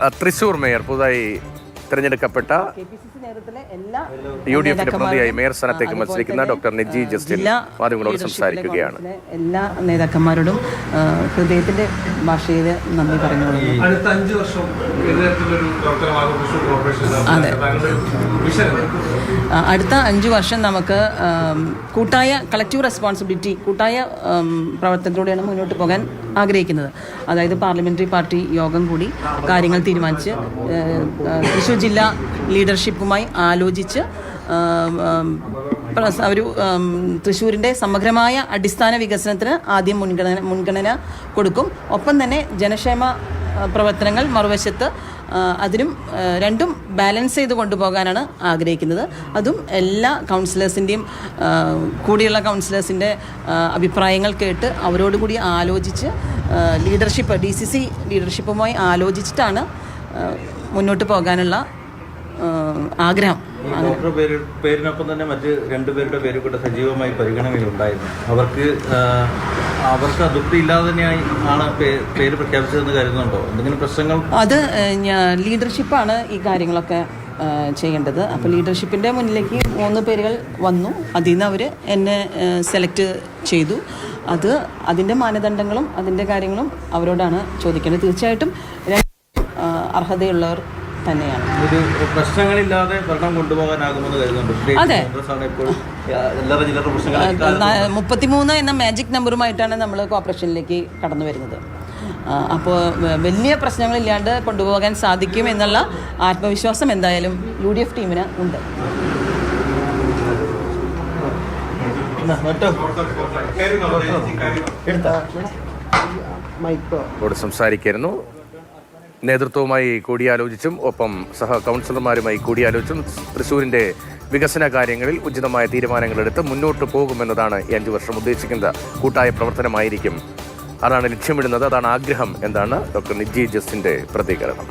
Thrissur mayor പുതുതായി തിരഞ്ഞെടുക്കപ്പെട്ട UDF പ്രതിനിധിയായി മേയർ സ്ഥാനത്തേക്ക് മത്സരിക്കുന്ന ഡോക്ടർ നിജി ജസ്റ്റിൻ മാധ്യമങ്ങളോട് സംസാരിക്കുകയാണ്. എല്ലാ നേതാക്കന്മാരോടും ഹൃദയത്തിന്റെ ഭാഷയിൽ നന്ദി പറഞ്ഞു. അതെ, അടുത്ത 5 വർഷം നമുക്ക് കൂട്ടായ കളക്റ്റീവ് റെസ്പോൺസിബിലിറ്റി, കൂട്ടായ പ്രവർത്തനത്തിലൂടെയാണ് മുന്നോട്ട് പോകാൻ ആഗ്രഹിക്കുന്നത്. അതായത് പാർലമെന്ററി പാർട്ടി യോഗം കൂടി കാര്യങ്ങൾ തീരുമാനിച്ച് തൃശ്ശൂർ ജില്ലാ ലീഡർഷിപ്പുമായി ആലോചിച്ച് ഒരു തൃശ്ശൂരിൻ്റെ സമഗ്രമായ അടിസ്ഥാന വികസനത്തിന് ആദ്യം മുൻഗണന കൊടുക്കും. ഒപ്പം തന്നെ ജനക്ഷേമ പ്രവർത്തനങ്ങൾ മറുവശത്ത് അതിനും രണ്ടും ബാലൻസ് ചെയ്ത് കൊണ്ടുപോകാനാണ് ആഗ്രഹിക്കുന്നത്. അതും എല്ലാ കൗൺസിലേഴ്സിൻ്റെയും കൂടിയുള്ള കൗൺസിലേഴ്സിൻ്റെ അഭിപ്രായങ്ങൾ കേട്ട് അവരോടുകൂടി ആലോചിച്ച് ലീഡർഷിപ്പ് DCC ലീഡർഷിപ്പുമായി ആലോചിച്ചിട്ടാണ് മുന്നോട്ട് പോകാനുള്ള ആഗ്രഹം. പേരിനൊപ്പം തന്നെ മറ്റ് 2 പേരുടെ പേര് കൂടെ സജീവമായി പരിഗണനയിലുണ്ടായിരുന്നു. അവർക്ക് അതൃപ്തി ഇല്ലാതെ തന്നെയായി ആണ് പേര് പ്രഖ്യാപിച്ചതെന്ന് കരുതുന്നുണ്ടോ? എന്തെങ്കിലും പ്രശ്നങ്ങൾ? അത് ലീഡർഷിപ്പാണ് ഈ കാര്യങ്ങളൊക്കെ ചെയ്യേണ്ടത്. അപ്പോൾ ലീഡർഷിപ്പിൻ്റെ മുന്നിലേക്ക് 3 പേരുകൾ വന്നു. അതിൽ നിന്ന് അവർ എന്നെ സെലക്ട് ചെയ്തു. അതിൻ്റെ മാനദണ്ഡങ്ങളും അതിൻ്റെ കാര്യങ്ങളും അവരോടാണ് ചോദിക്കേണ്ടത്. തീർച്ചയായിട്ടും അർഹതയുള്ളവർ തന്നെയാണ്. ഒരു പ്രശ്നങ്ങളില്ലാതെ ഭരണം കൊണ്ടുപോകാനാകുമെന്ന് കരുതുന്നുണ്ട്. അതെ, 33 എന്ന മാജിക് നമ്പറുമായിട്ടാണ് നമ്മൾ കോർപ്പറേഷനിലേക്ക് കടന്നു വരുന്നത്. അപ്പോൾ വലിയ പ്രശ്നങ്ങളില്ലാണ്ട് കൊണ്ടുപോകാൻ സാധിക്കും എന്നുള്ള ആത്മവിശ്വാസം എന്തായാലും UDF ടീമിന് ഉണ്ട്. സംസാരിക്കായിരുന്നു. നേതൃത്വവുമായി കൂടിയാലോചിച്ചും ഒപ്പം കൗൺസിലർമാരുമായി കൂടിയാലോചിച്ചും തൃശ്ശൂരിൻ്റെ വികസന കാര്യങ്ങളിൽ ഉചിതമായ തീരുമാനങ്ങളെടുത്ത് മുന്നോട്ട് പോകുമെന്നതാണ് ഈ 5 വർഷം ഉദ്ദേശിക്കുന്നത്. കൂട്ടായ പ്രവർത്തനമായിരിക്കും, അതാണ് ലക്ഷ്യമിടുന്നത്, അതാണ് ആഗ്രഹം. എന്താണ് ഡോക്ടർ നിജി ജസ്റ്റിൻ്റെ പ്രതികരണം.